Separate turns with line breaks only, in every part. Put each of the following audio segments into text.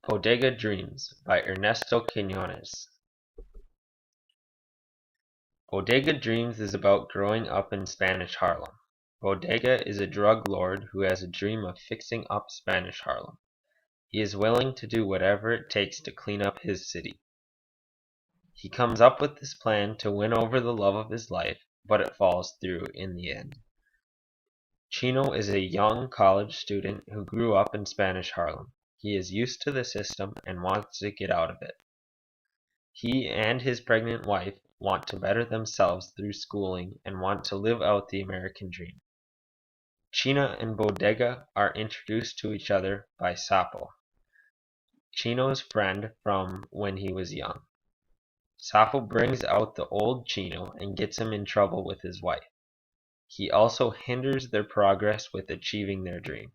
Bodega Dreams by Ernesto Quiñones. Bodega Dreams is about growing up in Spanish Harlem. Bodega is a drug lord who has a dream of fixing up Spanish Harlem. He is willing to do whatever it takes to clean up his city. He comes up with this plan to win over the love of his life, but it falls through in the end. Chino is a young college student who grew up in Spanish Harlem. He is used to the system and wants to get out of it. He and his pregnant wife want to better themselves through schooling and want to live out the American dream. Chino and Bodega are introduced to each other by Sapo, Chino's friend from when he was young. Sapo brings out the old Chino and gets him in trouble with his wife. He also hinders their progress with achieving their dream.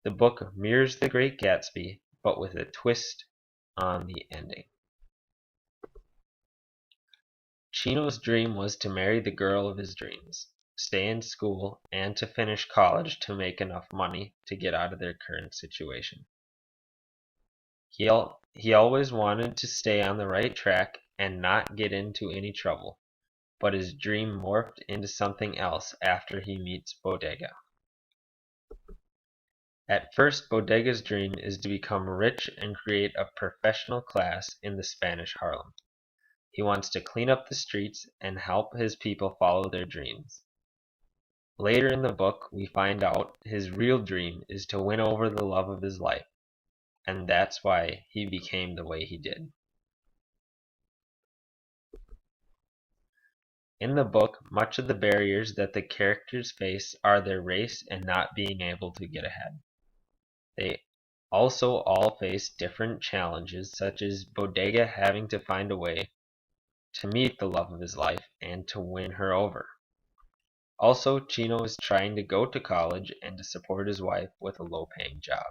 The book mirrors The Great Gatsby, but with a twist on the ending. Chino's dream was to marry the girl of his dreams, stay in school, and to finish college to make enough money to get out of their current situation. He always wanted to stay on the right track and not get into any trouble, but his dream morphed into something else after he meets Bodega. At first, Bodega's dream is to become rich and create a professional class in the Spanish Harlem. He wants to clean up the streets and help his people follow their dreams. Later in the book, we find out his real dream is to win over the love of his life, and that's why he became the way he did. In the book, much of the barriers that the characters face are their race and not being able to get ahead. They also all face different challenges, such as Bodega having to find a way to meet the love of his life and to win her over. Also, Chino is trying to go to college and to support his wife with a low-paying job.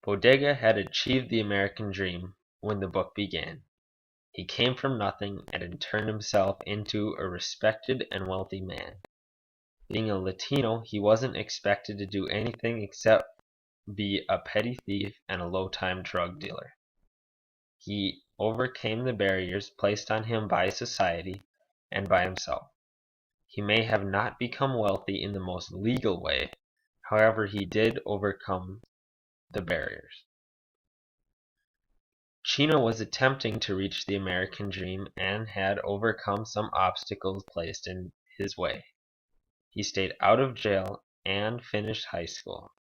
Bodega had achieved the American dream when the book began. He came from nothing and had turned himself into a respected and wealthy man. Being a Latino, he wasn't expected to do anything except be a petty thief and a low-time drug dealer. He overcame the barriers placed on him by society and by himself. He may have not become wealthy in the most legal way, however he did overcome the barriers. Chino was attempting to reach the American dream and had overcome some obstacles placed in his way. He stayed out of jail and finished high school.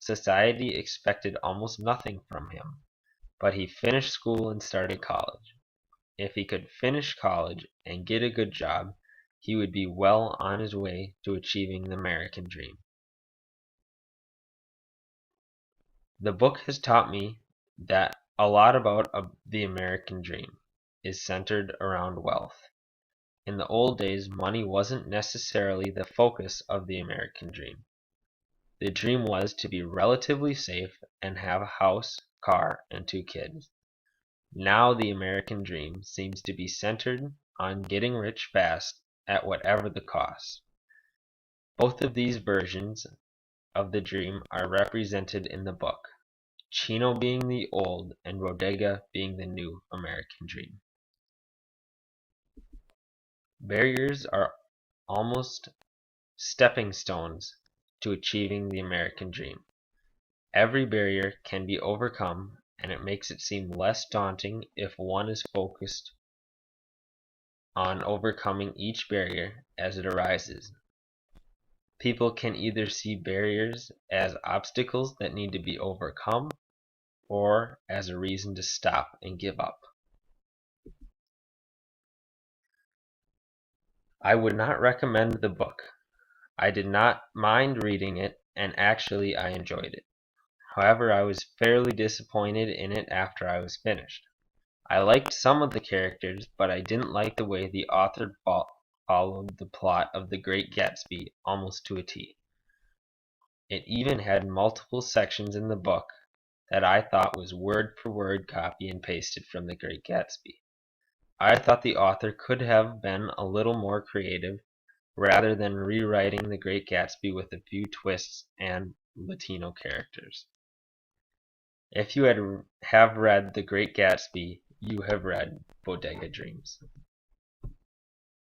Society expected almost nothing from him, but he finished school and started college. If he could finish college and get a good job, he would be well on his way to achieving the American dream. The book has taught me that a lot about the American dream is centered around wealth. In the old days, money wasn't necessarily the focus of the American dream. The dream was to be relatively safe and have a house, car, and 2 kids. Now the American dream seems to be centered on getting rich fast at whatever the cost. Both of these versions of the dream are represented in the book, Chino being the old and Bodega being the new American dream. Barriers are almost stepping stones to achieving the American dream. Every barrier can be overcome, and it makes it seem less daunting if one is focused on overcoming each barrier as it arises. People can either see barriers as obstacles that need to be overcome or as a reason to stop and give up. I would not recommend the book. I did not mind reading it, and actually I enjoyed it. However, I was fairly disappointed in it after I was finished. I liked some of the characters, but I didn't like the way the author followed the plot of The Great Gatsby almost to a T. It even had multiple sections in the book that I thought was word-for-word copy and pasted from The Great Gatsby. I thought the author could have been a little more creative rather than rewriting The Great Gatsby with a few twists and Latino characters. If you have read The Great Gatsby, you have read Bodega Dreams.